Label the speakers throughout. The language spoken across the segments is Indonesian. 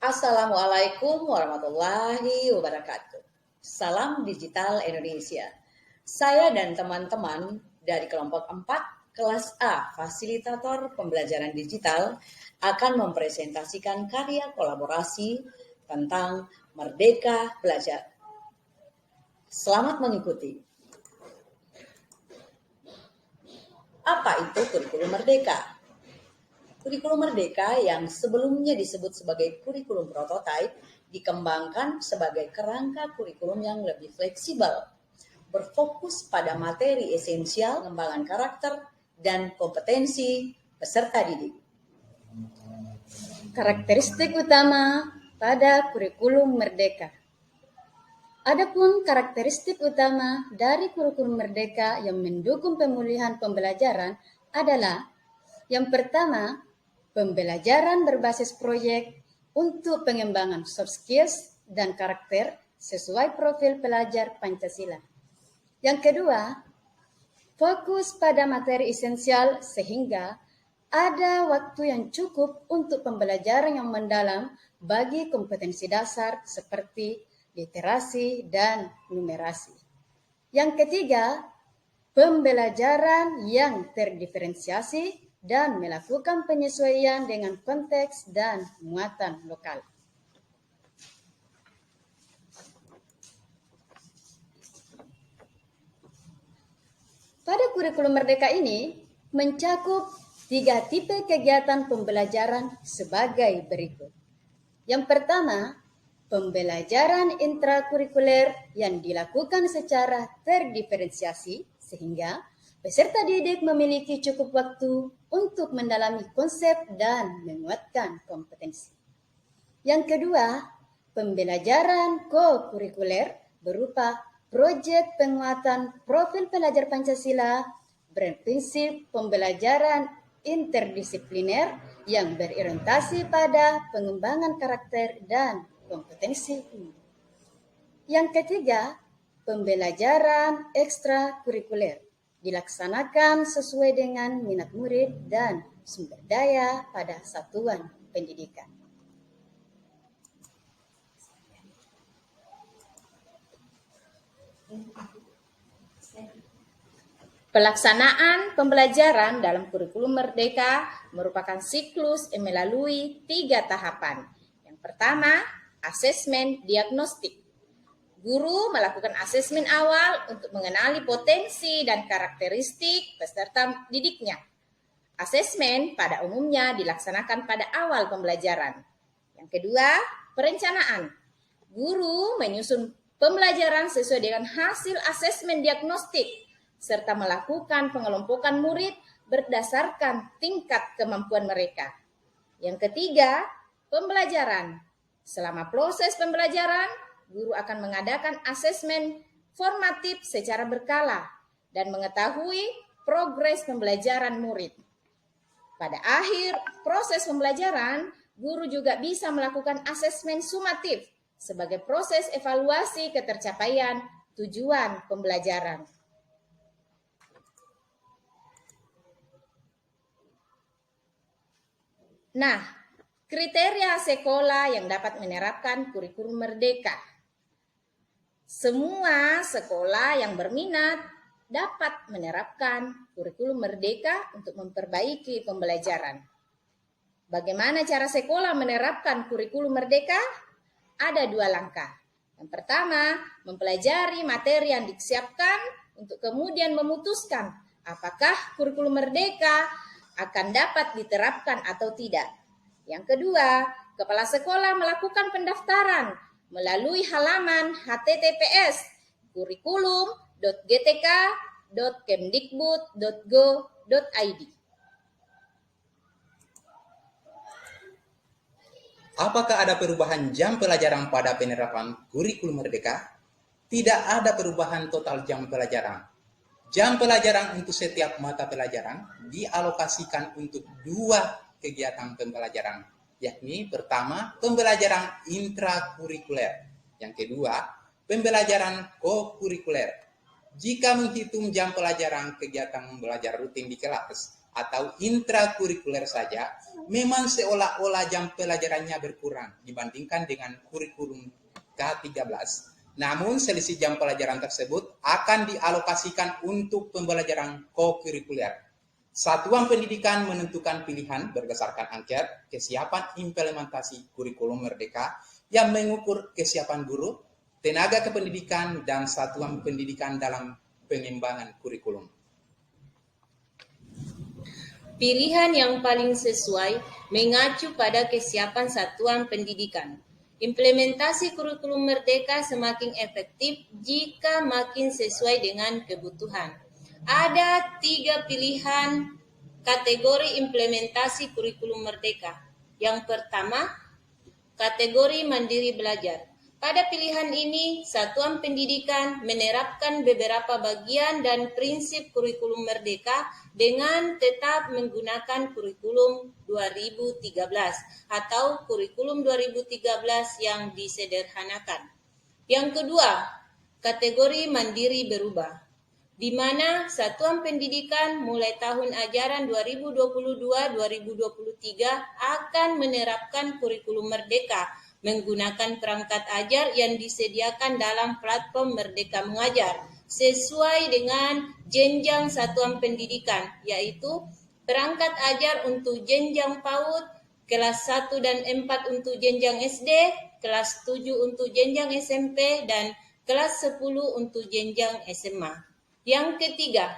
Speaker 1: Assalamualaikum warahmatullahi wabarakatuh. Salam Digital Indonesia. Saya dan teman-teman dari kelompok 4 kelas A Fasilitator Pembelajaran Digital akan mempresentasikan karya kolaborasi tentang Merdeka Belajar. Selamat mengikuti. Apa itu kurikulum merdeka? Kurikulum Merdeka yang sebelumnya disebut sebagai kurikulum prototipe dikembangkan sebagai kerangka kurikulum yang lebih fleksibel, berfokus pada materi esensial, pengembangan karakter, dan kompetensi peserta didik.
Speaker 2: Karakteristik utama pada kurikulum Merdeka. Adapun karakteristik utama dari kurikulum Merdeka yang mendukung pemulihan pembelajaran adalah yang pertama, pembelajaran berbasis proyek untuk pengembangan soft skills dan karakter sesuai profil pelajar Pancasila. Yang kedua, fokus pada materi esensial sehingga ada waktu yang cukup untuk pembelajaran yang mendalam bagi kompetensi dasar seperti literasi dan numerasi. Yang ketiga, pembelajaran yang terdiferensiasi dan melakukan penyesuaian dengan konteks dan muatan lokal. Pada kurikulum Merdeka ini mencakup 3 tipe kegiatan pembelajaran sebagai berikut. Yang pertama, pembelajaran intrakurikuler yang dilakukan secara terdiferensiasi sehingga peserta didik memiliki cukup waktu untuk mendalami konsep dan menguatkan kompetensi. Yang kedua, pembelajaran ko-kurikuler berupa proyek penguatan profil pelajar Pancasila berprinsip pembelajaran interdisipliner yang berorientasi pada pengembangan karakter dan kompetensi. Yang ketiga, pembelajaran ekstrakurikuler dilaksanakan sesuai dengan minat murid dan sumber daya pada satuan pendidikan. Pelaksanaan pembelajaran dalam kurikulum Merdeka merupakan siklus yang melalui 3 tahapan. Yang pertama, asesmen diagnostik. Guru melakukan asesmen awal untuk mengenali potensi dan karakteristik peserta didiknya. Asesmen pada umumnya dilaksanakan pada awal pembelajaran. Yang kedua, perencanaan. Guru menyusun pembelajaran sesuai dengan hasil asesmen diagnostik, serta melakukan pengelompokan murid berdasarkan tingkat kemampuan mereka. Yang ketiga, pembelajaran. Selama proses pembelajaran, guru akan mengadakan asesmen formatif secara berkala dan mengetahui progres pembelajaran murid. Pada akhir proses pembelajaran, guru juga bisa melakukan asesmen sumatif sebagai proses evaluasi ketercapaian tujuan pembelajaran. Nah, kriteria sekolah yang dapat menerapkan kurikulum Merdeka. Semua sekolah yang berminat dapat menerapkan kurikulum Merdeka untuk memperbaiki pembelajaran. Bagaimana cara sekolah menerapkan kurikulum Merdeka? Ada 2 langkah. Yang pertama, mempelajari materi yang disiapkan untuk kemudian memutuskan apakah kurikulum Merdeka akan dapat diterapkan atau tidak. Yang kedua, kepala sekolah melakukan pendaftaran melalui halaman https kurikulum.gtk.kemdikbud.go.id.
Speaker 3: Apakah ada perubahan jam pelajaran pada penerapan kurikulum Merdeka? Tidak ada perubahan total jam pelajaran. Jam pelajaran untuk setiap mata pelajaran dialokasikan untuk 2 kegiatan pembelajaran, yakni pertama, pembelajaran intrakurikuler. Yang kedua, pembelajaran ko-kurikuler. Jika menghitung jam pelajaran kegiatan belajar rutin di kelas, atau intrakurikuler saja, memang seolah-olah jam pelajarannya berkurang dibandingkan dengan kurikulum K13. Namun selisih jam pelajaran tersebut akan dialokasikan untuk pembelajaran kokurikuler. Satuan pendidikan menentukan pilihan berdasarkan angket kesiapan implementasi kurikulum merdeka yang mengukur kesiapan guru, tenaga kependidikan, dan satuan pendidikan dalam pengembangan kurikulum.
Speaker 2: Pilihan yang paling sesuai mengacu pada kesiapan satuan pendidikan. Implementasi kurikulum merdeka semakin efektif jika makin sesuai dengan kebutuhan. Ada 3 pilihan kategori implementasi kurikulum merdeka. Yang pertama, kategori mandiri belajar. Pada pilihan ini, satuan pendidikan menerapkan beberapa bagian dan prinsip kurikulum merdeka dengan tetap menggunakan kurikulum 2013 atau kurikulum 2013 yang disederhanakan. Yang kedua, kategori mandiri berubah, di mana satuan pendidikan mulai tahun ajaran 2022-2023 akan menerapkan kurikulum merdeka menggunakan perangkat ajar yang disediakan dalam platform Merdeka Mengajar sesuai dengan jenjang satuan pendidikan, yaitu perangkat ajar untuk jenjang PAUD, kelas 1 dan 4 untuk jenjang SD, kelas 7 untuk jenjang SMP, dan kelas 10 untuk jenjang SMA. Yang ketiga,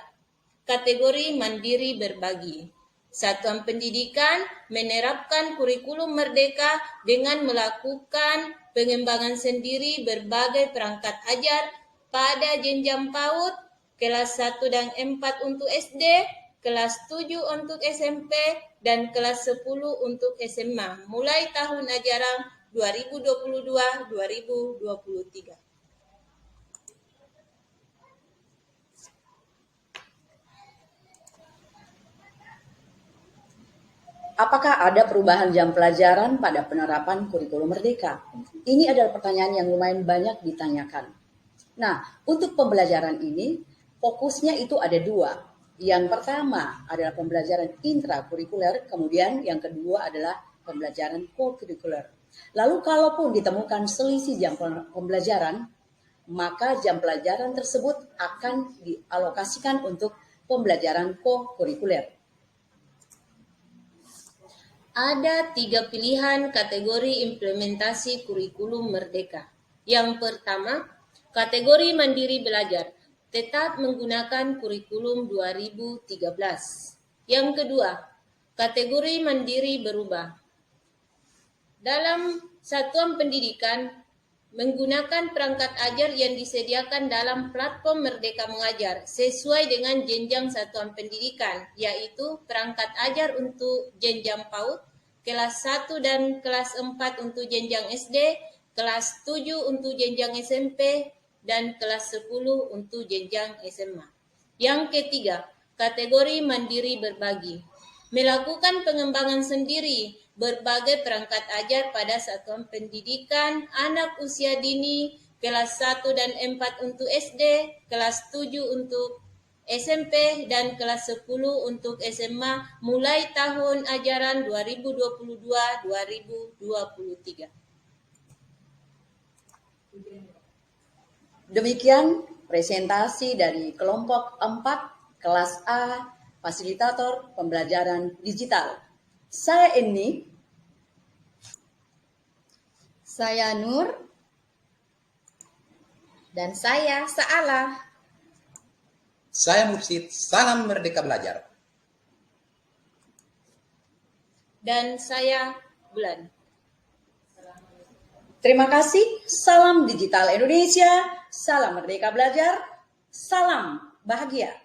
Speaker 2: kategori mandiri berbagi. Satuan pendidikan menerapkan kurikulum merdeka dengan melakukan pengembangan sendiri berbagai perangkat ajar pada jenjang PAUD, kelas 1 dan 4 untuk SD, kelas 7 untuk SMP, dan kelas 10 untuk SMA, mulai tahun ajaran 2022-2023.
Speaker 1: Apakah ada perubahan jam pelajaran pada penerapan kurikulum merdeka? Ini adalah pertanyaan yang lumayan banyak ditanyakan. Nah, untuk pembelajaran ini, fokusnya itu ada 2. Yang pertama adalah pembelajaran intrakurikuler, kemudian yang kedua adalah pembelajaran kokurikuler. Lalu kalaupun ditemukan selisih jam pembelajaran, maka jam pelajaran tersebut akan dialokasikan untuk pembelajaran kokurikuler.
Speaker 2: Ada 3 pilihan kategori implementasi kurikulum merdeka. Yang pertama, kategori mandiri belajar, tetap menggunakan kurikulum 2013. Yang kedua, kategori mandiri berubah. Dalam satuan pendidikan, menggunakan perangkat ajar yang disediakan dalam platform Merdeka Mengajar sesuai dengan jenjang satuan pendidikan, yaitu perangkat ajar untuk jenjang PAUD, kelas 1 dan kelas 4 untuk jenjang SD, kelas 7 untuk jenjang SMP, dan kelas 10 untuk jenjang SMA. Yang ketiga, kategori mandiri berbagi. Melakukan pengembangan sendiri berbagai perangkat ajar pada satuan pendidikan anak usia dini, kelas 1 dan 4 untuk SD, kelas 7 untuk SMP, dan kelas 10 untuk SMA mulai tahun ajaran 2022-2023.
Speaker 1: Demikian presentasi dari kelompok 4 kelas A, fasilitator pembelajaran digital. Saya Eni.
Speaker 2: Saya Nur. Dan saya Saala.
Speaker 3: Saya Mursid, salam Merdeka Belajar.
Speaker 2: Dan saya Bulan.
Speaker 1: Terima kasih. Salam Digital Indonesia. Salam Merdeka Belajar. Salam bahagia.